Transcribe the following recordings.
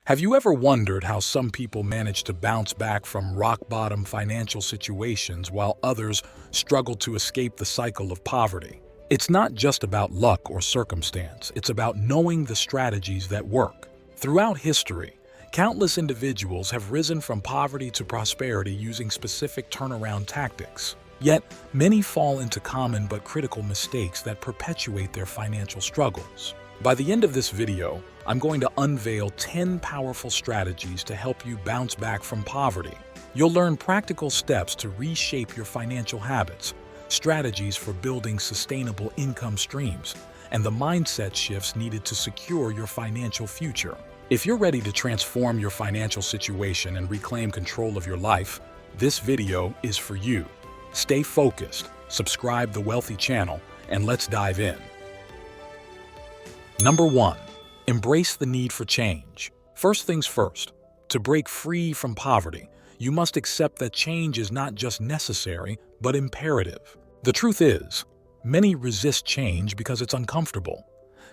Have you ever wondered how some people manage to bounce back from rock-bottom financial situations while others struggle to escape the cycle of poverty? It's not just about luck or circumstance, it's about knowing the strategies that work. Throughout history, countless individuals have risen from poverty to prosperity using specific turnaround tactics. Yet, many fall into common but critical mistakes that perpetuate their financial struggles. By the end of this video, I'm going to unveil 10 powerful strategies to help you bounce back from poverty. You'll learn practical steps to reshape your financial habits, strategies for building sustainable income streams, and the mindset shifts needed to secure your financial future. If you're ready to transform your financial situation and reclaim control of your life, this video is for you. Stay focused, subscribe the Wealthy channel, and let's dive in. Number 1. Embrace the need for change. First things first, to break free from poverty, you must accept that change is not just necessary, but imperative. The truth is, many resist change because it's uncomfortable.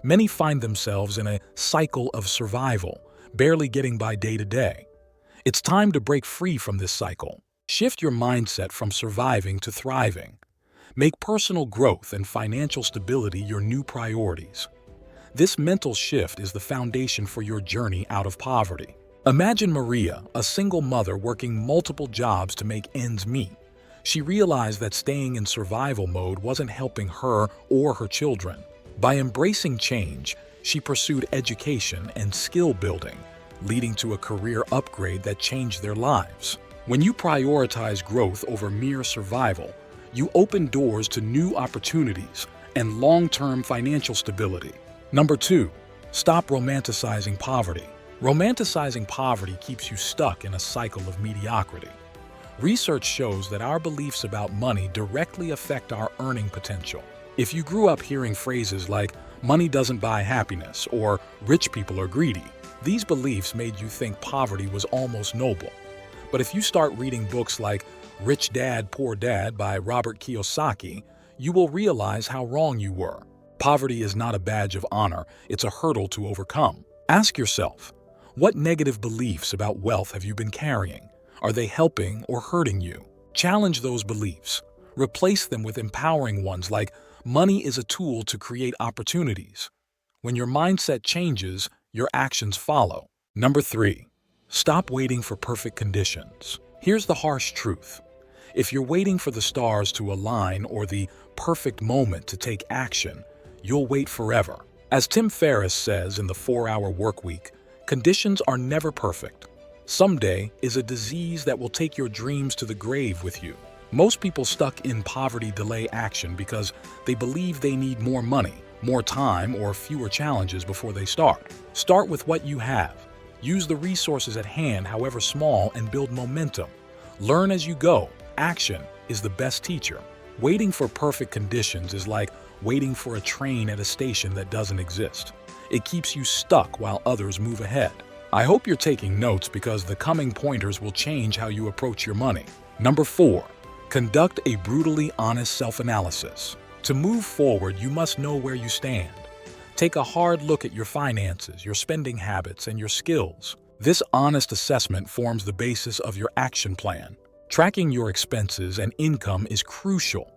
Many find themselves in a cycle of survival, barely getting by day to day. It's time to break free from this cycle. Shift your mindset from surviving to thriving. Make personal growth and financial stability your new priorities. This mental shift is the foundation for your journey out of poverty. Imagine Maria, a single mother working multiple jobs to make ends meet. She realized that staying in survival mode wasn't helping her or her children. By embracing change, she pursued education and skill building, leading to a career upgrade that changed their lives. When you prioritize growth over mere survival, you open doors to new opportunities and long-term financial stability. Number 2. Stop romanticizing poverty. Romanticizing poverty keeps you stuck in a cycle of mediocrity. Research shows that our beliefs about money directly affect our earning potential. If you grew up hearing phrases like, "money doesn't buy happiness," or "rich people are greedy," these beliefs made you think poverty was almost noble. But if you start reading books like Rich Dad, Poor Dad by Robert Kiyosaki, you will realize how wrong you were. Poverty is not a badge of honor, it's a hurdle to overcome. Ask yourself, what negative beliefs about wealth have you been carrying? Are they helping or hurting you? Challenge those beliefs. Replace them with empowering ones like, money is a tool to create opportunities. When your mindset changes, your actions follow. Number 3. Stop waiting for perfect conditions. Here's the harsh truth. If you're waiting for the stars to align or the perfect moment to take action, you'll wait forever. As Tim Ferriss says in the 4-Hour Workweek, conditions are never perfect. Someday is a disease that will take your dreams to the grave with you. Most people stuck in poverty delay action because they believe they need more money, more time, or fewer challenges before they start. Start with what you have. Use the resources at hand, however small, and build momentum. Learn as you go. Action is the best teacher. Waiting for perfect conditions is like waiting for a train at a station that doesn't exist. It keeps you stuck while others move ahead. I hope you're taking notes because the coming pointers will change how you approach your money. Number 4. Conduct a brutally honest self-analysis. To move forward, you must know where you stand. Take a hard look at your finances, your spending habits, and your skills. This honest assessment forms the basis of your action plan. Tracking your expenses and income is crucial.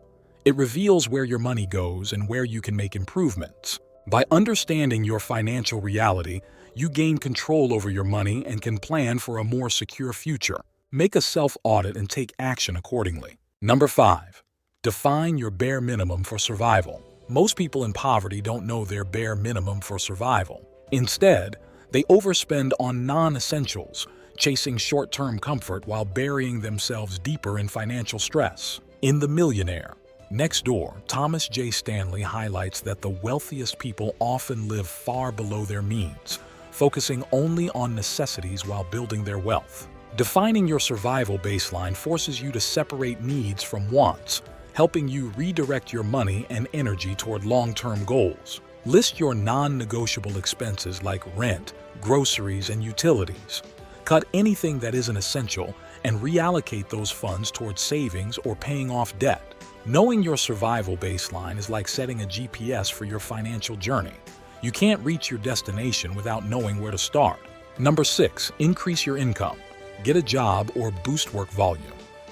It reveals where your money goes and where you can make improvements. By understanding your financial reality, you gain control over your money and can plan for a more secure future. Make a self-audit and take action accordingly. Number 5. Define your bare minimum for survival. Most people in poverty don't know their bare minimum for survival. Instead, they overspend on non-essentials, chasing short-term comfort while burying themselves deeper in financial stress. In The Millionaire Next Door, Thomas J. Stanley highlights that the wealthiest people often live far below their means, focusing only on necessities while building their wealth. Defining your survival baseline forces you to separate needs from wants, helping you redirect your money and energy toward long-term goals. List your non-negotiable expenses like rent, groceries, and utilities. Cut anything that isn't essential and reallocate those funds towards savings or paying off debt. Knowing your survival baseline is like setting a GPS for your financial journey. You can't reach your destination without knowing where to start. Number 6, increase your income. Get a job or boost work volume.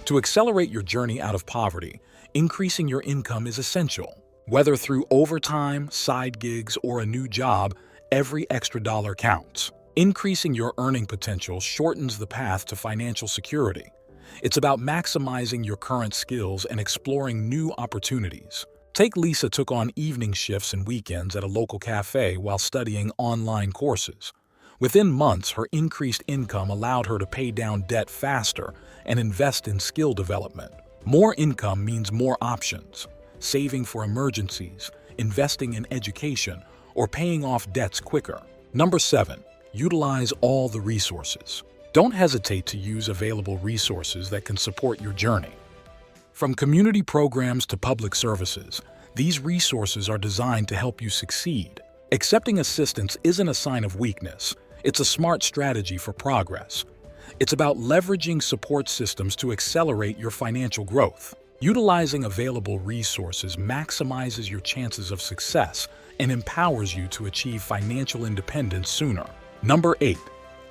To accelerate your journey out of poverty, increasing your income is essential. Whether through overtime, side gigs, or a new job, every extra dollar counts. Increasing your earning potential shortens the path to financial security. It's about maximizing your current skills and exploring new opportunities. Take Lisa took on evening shifts and weekends at a local cafe while studying online courses. Within months, her increased income allowed her to pay down debt faster and invest in skill development. More income means more options. Saving for emergencies, investing in education, or paying off debts quicker. Number 7, utilize all the resources. Don't hesitate to use available resources that can support your journey. From community programs to public services, these resources are designed to help you succeed. Accepting assistance isn't a sign of weakness. It's a smart strategy for progress. It's about leveraging support systems to accelerate your financial growth. Utilizing available resources maximizes your chances of success and empowers you to achieve financial independence sooner. Number 8,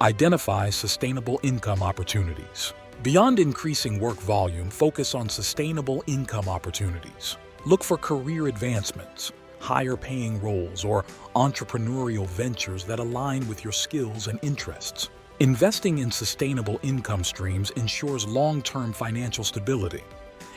identify sustainable income opportunities. Beyond increasing work volume, focus on sustainable income opportunities. Look for career advancements, higher paying roles, or entrepreneurial ventures that align with your skills and interests. Investing in sustainable income streams ensures long-term financial stability.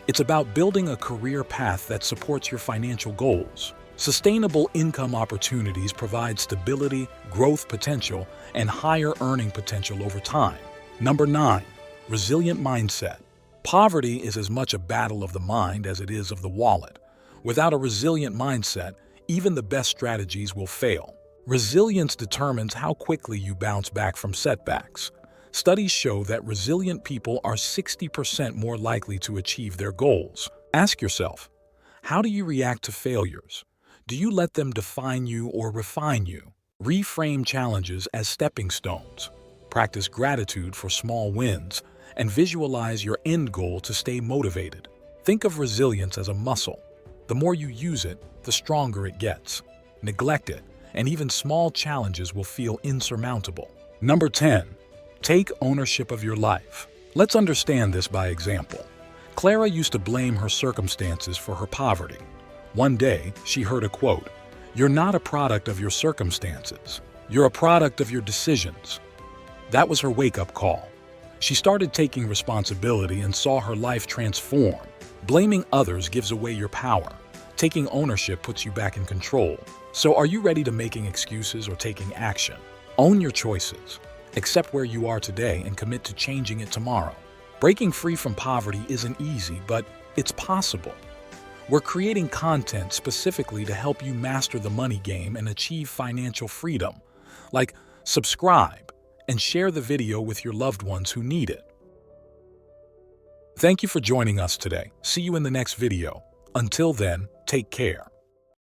It's about building a career path that supports your financial goals. Sustainable income opportunities provide stability, growth potential, and higher earning potential over time. Number 9, resilient mindset. Poverty is as much a battle of the mind as it is of the wallet. Without a resilient mindset, even the best strategies will fail. Resilience determines how quickly you bounce back from setbacks. Studies show that resilient people are 60% more likely to achieve their goals. Ask yourself, how do you react to failures? Do you let them define you or refine you? Reframe challenges as stepping stones. Practice gratitude for small wins and visualize your end goal to stay motivated. Think of resilience as a muscle. The more you use it, the stronger it gets. Neglect it, and even small challenges will feel insurmountable. Number 10, take ownership of your life. Let's understand this by example. Clara used to blame her circumstances for her poverty. One day, she heard a quote, "You're not a product of your circumstances. You're a product of your decisions." That was her wake-up call. She started taking responsibility and saw her life transform. Blaming others gives away your power. Taking ownership puts you back in control. So are you ready to making excuses or taking action? Own your choices. Accept where you are today and commit to changing it tomorrow. Breaking free from poverty isn't easy, but it's possible. We're creating content specifically to help you master the money game and achieve financial freedom. Like, subscribe and share the video with your loved ones who need it. Thank you for joining us today. See you in the next video. Until then, take care.